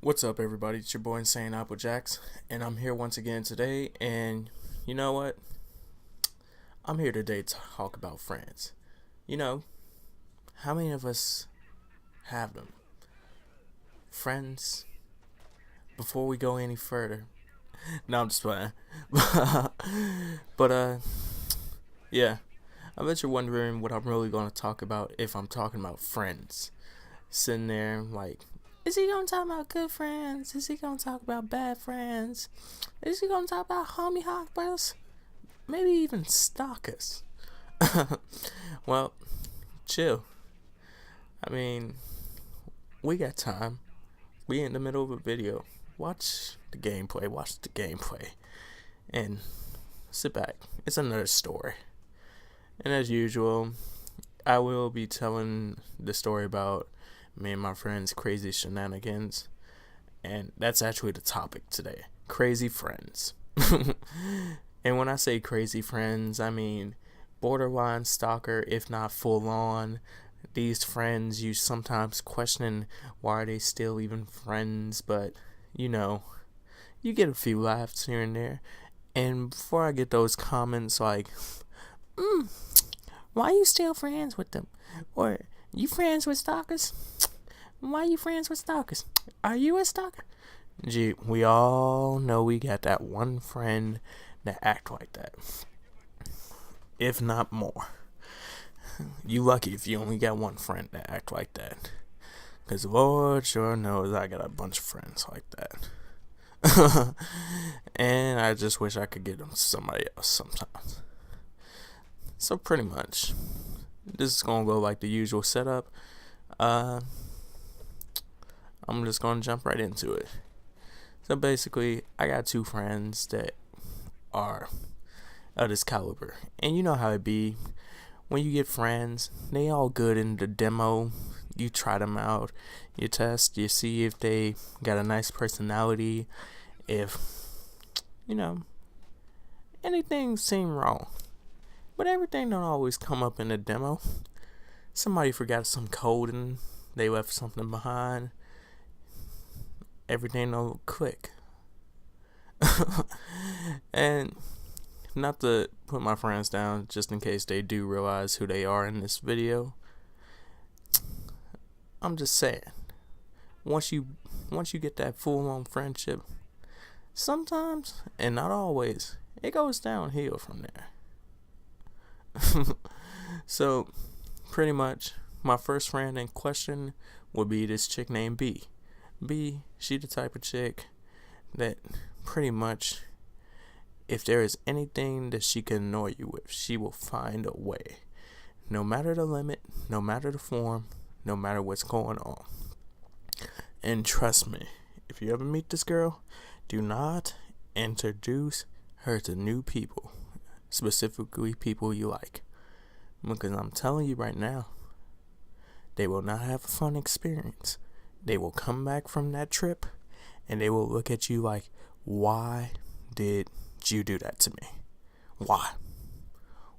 What's up, everybody? It's your boy InsaneAppleJackz, and I'm here once again today. And you know what? I'm here today to talk about friends. You know, how many of us have them? Friends. Before we go any further, no, I'm just playing. but yeah. I bet you're wondering what I'm really going to talk about if I'm talking about friends. Sitting there like, is he gonna talk about good friends? Is he gonna talk about bad friends? Is he gonna talk about homie hoppers? Maybe even stalkers. Well, chill. I mean, we got time. We in the middle of a video. Watch the gameplay. And sit back. It's another story. And as usual, I will be telling the story about me and my friends' crazy shenanigans, and that's actually the topic today: crazy friends. And when I say crazy friends, I mean borderline stalker, if not full on. These friends you sometimes question why are they still even friends, but you know, you get a few laughs here and there. And before I get those comments like, why you still friends with them? Or you friends with stalkers? Why you friends with stalkers? Are you a stalker? Gee, we all know we got that one friend that act like that. If not more. You lucky if you only got one friend that act like that. Because Lord sure knows I got a bunch of friends like that. And I just wish I could get them to somebody else sometimes. So pretty much, this is going to go like the usual setup. I'm just going to jump right into it. So basically, I got two friends that are of this caliber. And you know how it be. When you get friends, they all good in the demo. You try them out. You test. You see if they got a nice personality. If, anything seem wrong. But everything don't always come up in the demo. Somebody forgot some code and they left something behind. Everything don't click. And not to put my friends down, just in case they do realize who they are in this video. I'm just saying, once you get that full-on friendship, sometimes, and not always, it goes downhill from there. So, pretty much, my first friend in question would be this chick named B. B, she the type of chick that pretty much, if there is anything that she can annoy you with, she will find a way. No matter the limit, no matter the form, no matter what's going on. And trust me, if you ever meet this girl, do not introduce her to new people, specifically people you like. Because I'm telling you right now, they will not have a fun experience. They will come back from that trip and they will look at you like, why did you do that to me? Why?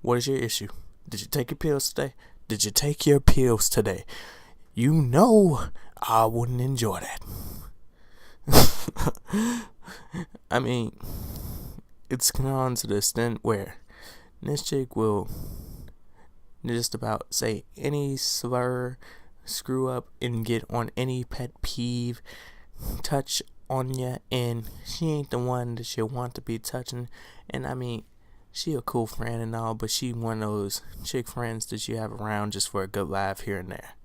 What is your issue? Did you take your pills today? Did you take your pills today? You know I wouldn't enjoy that. I mean, it's gone to the extent where this chick will just about say any slur, screw up, and get on any pet peeve, touch on ya, and she ain't the one that she'll want to be touching. And I mean, she a cool friend and all, but she one of those chick friends that you have around just for a good laugh here and there.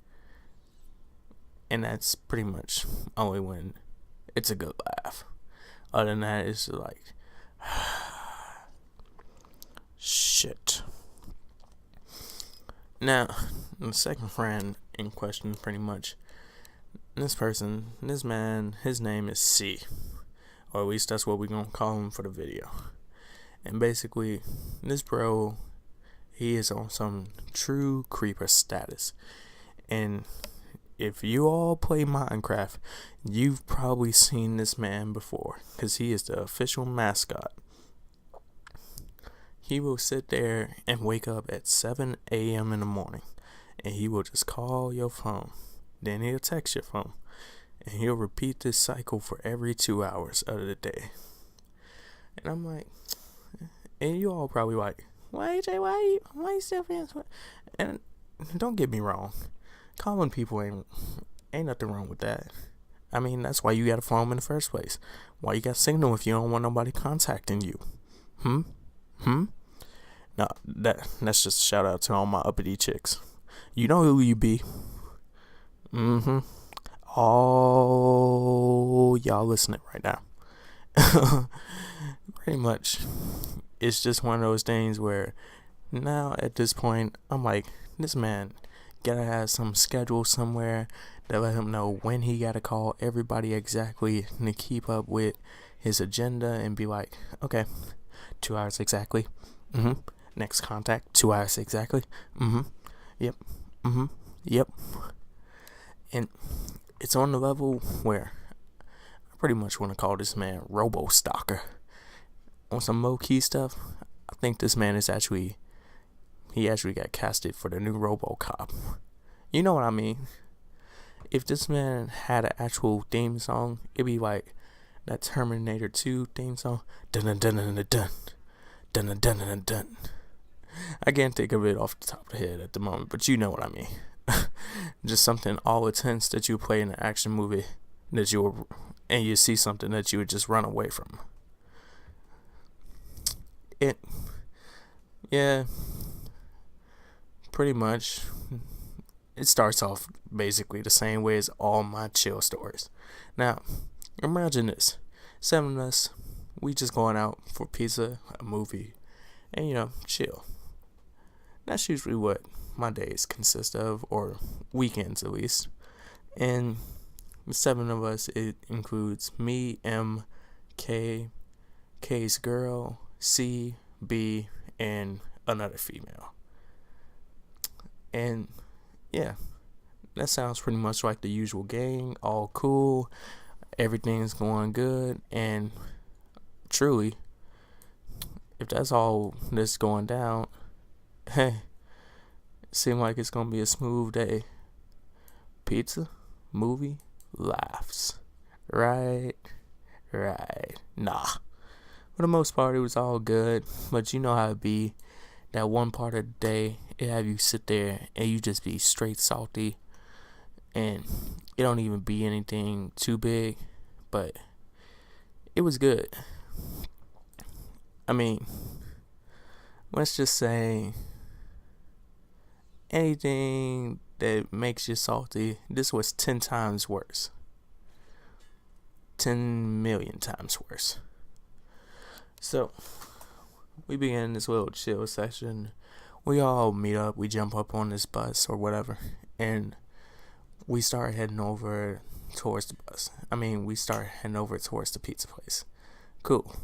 And that's pretty much only when it's a good laugh. Other than that, it's just like, shit. Now, the second friend in question, pretty much, this man, his name is C. Or at least that's what we're going to call him for the video. And basically, this bro, he is on some true creeper status. And if you all play Minecraft, you've probably seen this man before, because he is the official mascot. He will sit there and wake up at 7 a.m. in the morning, and he will just call your phone. Then he'll text your phone. And he'll repeat this cycle for every 2 hours of the day. And I'm like, and you all probably like, why AJ, why you still feeling sweat? And don't get me wrong, calling people ain't nothing wrong with that. I mean, that's why you got a phone in the first place. Why you got Signal if you don't want nobody contacting you? No, that's just a shout out to all my uppity chicks. You know who you be. All y'all listening right now. Pretty much. It's just one of those things where now at this point, I'm like, this man gotta have some schedule somewhere that let him know when he gotta call everybody exactly to keep up with his agenda and be like, okay, 2 hours exactly. Next contact, 2 hours exactly. Yep. Yep. And it's on the level where I pretty much want to call this man Robo-Stalker. On some low-key stuff, I think this man is actually got casted for the new RoboCop. You know what I mean? If this man had an actual theme song, it'd be like that Terminator 2 theme song. Dun dun dun dun dun dun dun dun dun dun. I can't think of it off the top of the head at the moment, but you know what I mean. Just something all intense that you play in an action movie and you see something that you would just run away from. Yeah, pretty much. It starts off basically the same way as all my chill stories. Now, imagine this. 7 of us, we just going out for pizza, a movie, and chill. That's usually what my days consist of, or weekends at least. And the 7 of us, it includes me, M, K, K's girl, C, B, and another female. And yeah, that sounds pretty much like the usual gang, all cool, everything's going good, and truly, if that's all that's going down, hey, it seems like it's gonna be a smooth day. Pizza, movie, laughs. Right. Nah. For the most part, it was all good, but you know how it be. That one part of the day, it have you sit there and you just be straight salty, and it don't even be anything too big, but it was good. I mean, let's just say anything that makes you salty, this was 10 times worse. 10 million times worse. So, we begin this little chill session. We all meet up, we jump up on this bus or whatever, and we start heading over towards the bus. We start heading over towards the pizza place. Cool.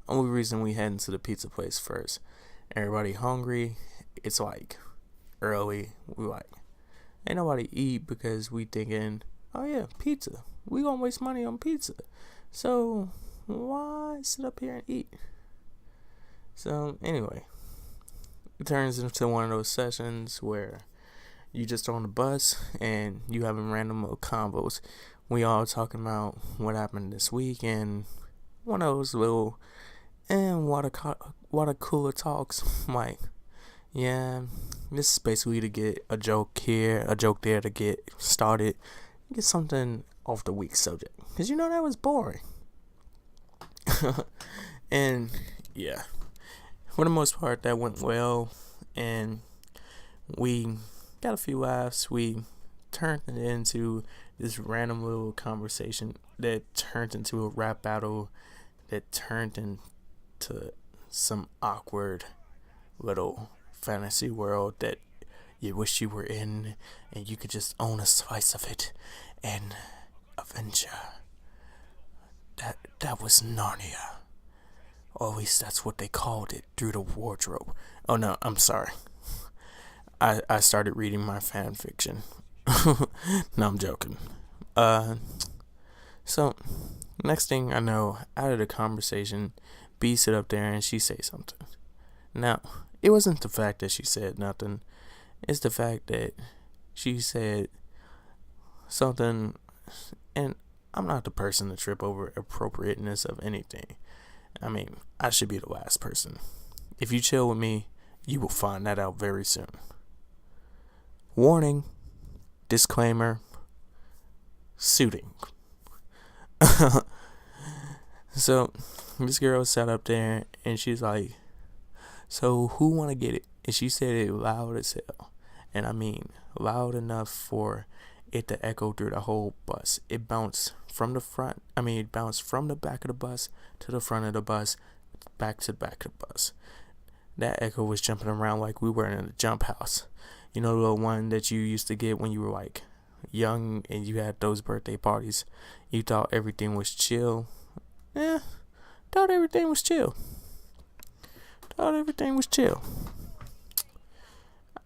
Only reason we heading to the pizza place first, everybody hungry. It's like early. We like, ain't nobody eat because we thinking, oh yeah, pizza. We gonna waste money on pizza. So why sit up here and eat? So anyway, it turns into one of those sessions where you just on the bus and you having random little combos. We all talking about what happened this week, and one of those little water cooler talks. Like, yeah, this is basically to get a joke here, a joke there to get started, get something off the week's subject, because that was boring. And yeah, for the most part that went well, and we got a few laughs. We turned it into this random little conversation that turned into a rap battle, that turned into some awkward little fantasy world that you wish you were in, and you could just own a slice of it and adventure. That was Narnia. Or at least that's what they called it through the wardrobe. Oh no, I'm sorry. I started reading my fan fiction. No, I'm joking. So next thing I know, out of the conversation, B sit up there and she say something. Now, it wasn't the fact that she said nothing. It's the fact that she said something And I'm not the person to trip over appropriateness of anything. I mean, I should be the last person. If you chill with me, you will find that out very soon. Warning, disclaimer, suiting. So this girl sat up there and she's like, so who wanna get it? And she said it loud as hell. And I mean loud enough for it to echo through the whole bus. It bounced from the front. It bounced from the back of the bus to the front of the bus, back to the back of the bus. That echo was jumping around like we were in a jump house. You know, the little one that you used to get when you were like young and you had those birthday parties. You thought everything was chill. Thought everything was chill.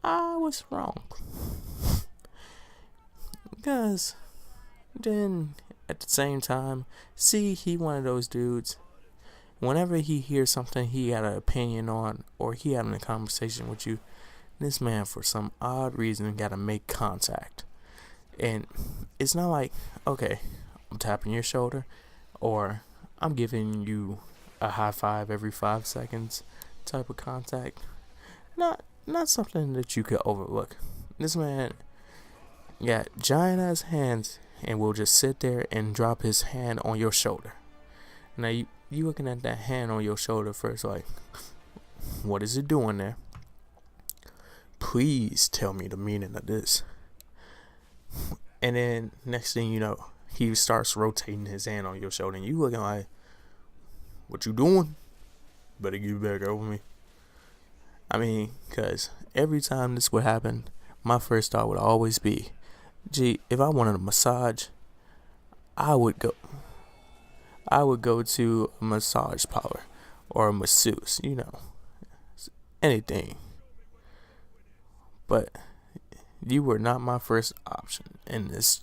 I was wrong. Because then at the same time, he one of those dudes. Whenever he hears something he had an opinion on, or he having a conversation with you, this man for some odd reason gotta make contact. And it's not like, okay, I'm tapping your shoulder, or I'm giving you a high five every 5 seconds type of contact. Not something that you could overlook. This man got giant ass hands and will just sit there and drop his hand on your shoulder. Now you looking at that hand on your shoulder first, like, what is it doing there? Please tell me the meaning of this. And then next thing you know, he starts rotating his hand on your shoulder, and you looking like, what you doing? Better get back over me. Because every time this would happen, my first thought would always be, gee, if I wanted a massage, I would go to a massage parlor or a masseuse, anything. But you were not my first option in this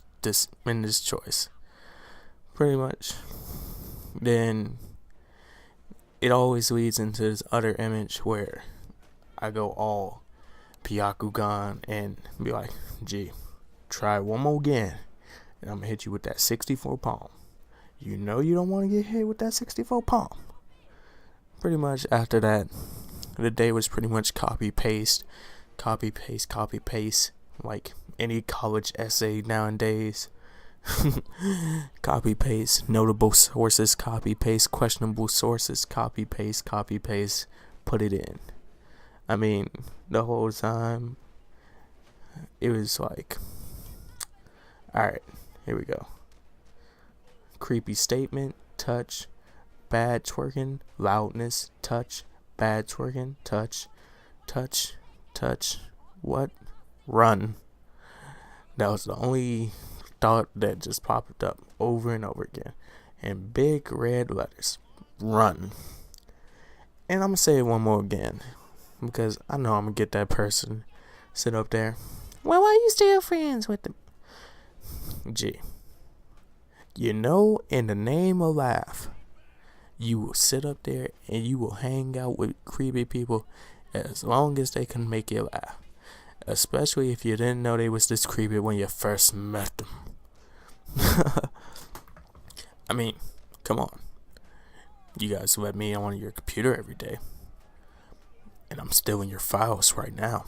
choice. Pretty much. Then it always leads into this other image where I go all Byakugan and be like, gee, try one more again, and I'm gonna hit you with that 64 palm. You know you don't want to get hit with that 64 palm. Pretty much after that, the day was pretty much copy paste, like any college essay nowadays. Copy paste, notable sources, copy paste, questionable sources, copy paste, put it in. The whole time it was like, alright, here we go. Creepy statement, touch, bad twerking, loudness, touch, bad twerking, touch, what? Run. That was the only thought that just popped up over and over again. And big red letters. Run. And I'm going to say it one more again, because I know I'm going to get that person sit up there. Well, why are you still friends with them? Gee. In the name of laugh, you will sit up there and you will hang out with creepy people as long as they can make you laugh. Especially if you didn't know they was this creepy when you first met them. Come on. You guys let me on your computer every day. And I'm still in your files right now.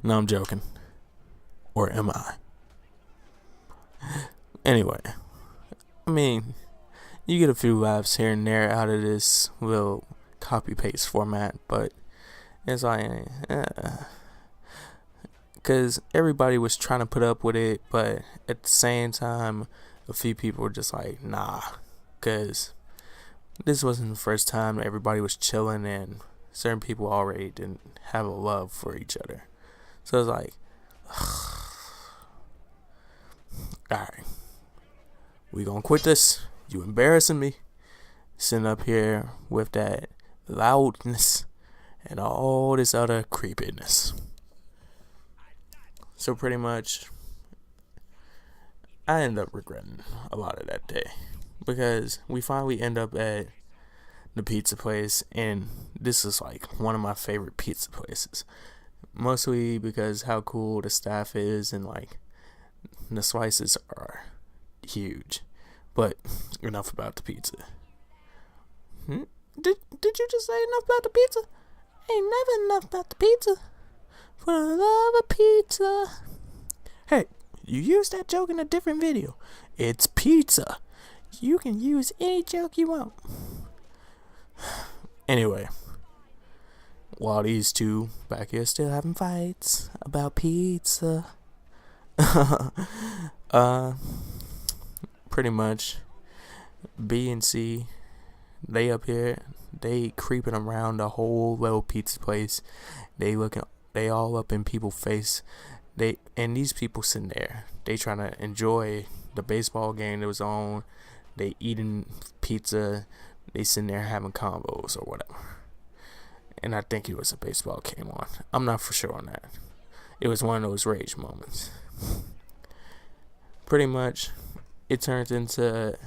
No, I'm joking. Or am I? Anyway. You get a few laughs here and there out of this little copy-paste format, but it's like, because everybody was trying to put up with it, but at the same time, a few people were just like, nah, because this wasn't the first time everybody was chilling and certain people already didn't have a love for each other. So it's like, alright, we gonna quit this. You embarrassing me, sitting up here with that loudness and all this other creepiness. So pretty much, I ended up regretting a lot of that day, because we finally end up at the pizza place, and this is like one of my favorite pizza places, mostly because how cool the staff is, and like The slices are huge. But enough about the pizza. Did you just say enough about the pizza? Ain't never enough about the pizza. For the love of pizza. Hey, you used that joke in a different video. It's pizza. You can use any joke you want. Anyway, while these two back here still having fights about pizza, pretty much B and C, they up here, they creeping around the whole little pizza place. They all up in people's face. And these people sitting there, they trying to enjoy the baseball game that was on. They eating pizza. They sitting there having combos or whatever. And I think it was a baseball game on. I'm not for sure on that. It was one of those rage moments. Pretty much, it turns into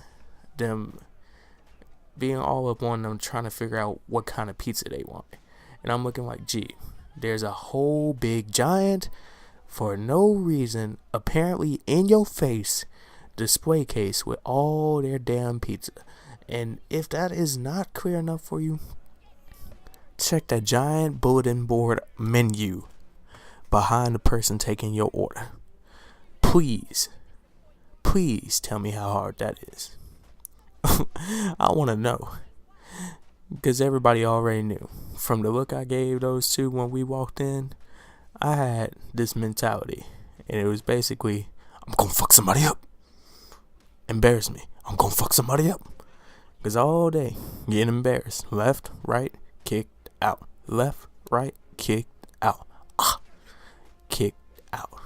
them being all up on them, trying to figure out what kind of pizza they want. And I'm looking like, gee, there's a whole big giant, for no reason, apparently in your face, display case with all their damn pizza. And if that is not clear enough for you, check that giant bulletin board menu behind the person taking your order. Please tell me how hard that is. I want to know, because everybody already knew from the look I gave those two when we walked in. I had this mentality, and it was basically, I'm gonna fuck somebody up. Embarrass me, I'm gonna fuck somebody up. Because all day, getting embarrassed. Left, right, kicked out. Left, right, kicked out. Kicked out.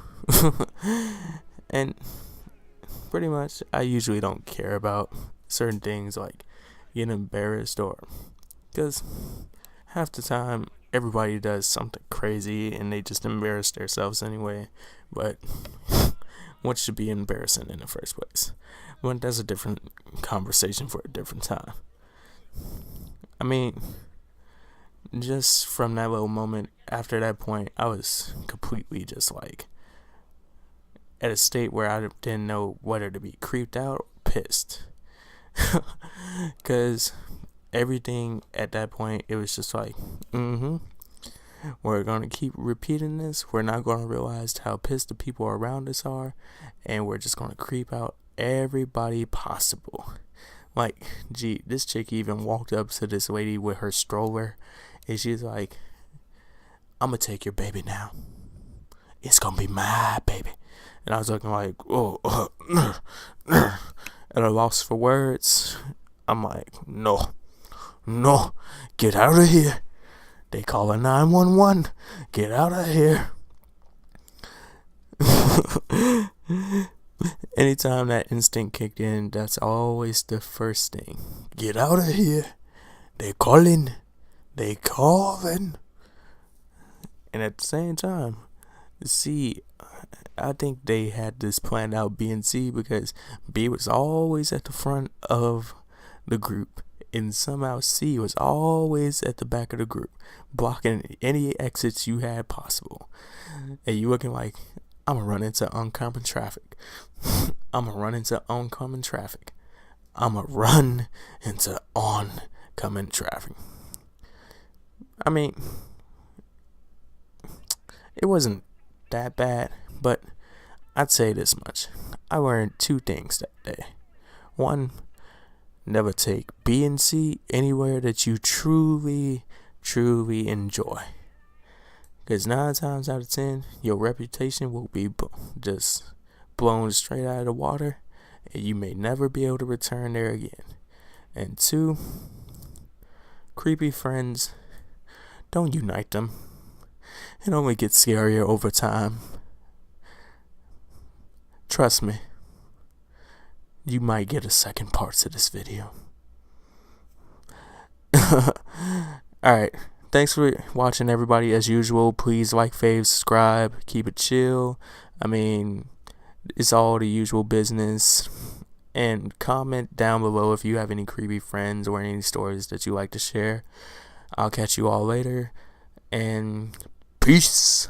And pretty much, I usually don't care about certain things like getting embarrassed, or because half the time everybody does something crazy and they just embarrass themselves anyway. But what should be embarrassing in the first place? Well, that's a different conversation for a different time. I mean, just from that little moment, after that point, I was completely just like at a state where I didn't know whether to be creeped out or pissed. Because everything at that point, it was just like, we're going to keep repeating this. We're not going to realize how pissed the people around us are. And we're just going to creep out everybody possible. Like, gee, this chick even walked up to this lady with her stroller. And she's like, I'm going to take your baby now. It's going to be my baby. And I was looking like, at a loss for words. I'm like, no, get out of here. They call 911. Get out of here. Anytime that instinct kicked in, that's always the first thing. Get out of here. They calling. And at the same time, see, I think they had this planned out, B and C, because B was always at the front of the group, and somehow C was always at the back of the group, blocking any exits you had possible. And you looking like, I'm gonna run into oncoming traffic. I'm gonna run into oncoming traffic. I mean, it wasn't that bad, but I'd say this much. I learned two things that day. One, never take B and C anywhere that you truly enjoy. Because 9 times out of 10, your reputation will be just blown straight out of the water, and you may never be able to return there again. And 2, creepy friends, don't unite them. It only gets scarier over time. Trust me, you might get a second part to this video. Alright, thanks for watching, everybody. As usual, please like, fave, subscribe, keep it chill. I mean, it's all the usual business. And comment down below if you have any creepy friends or any stories that you like to share. I'll catch you all later, and peace.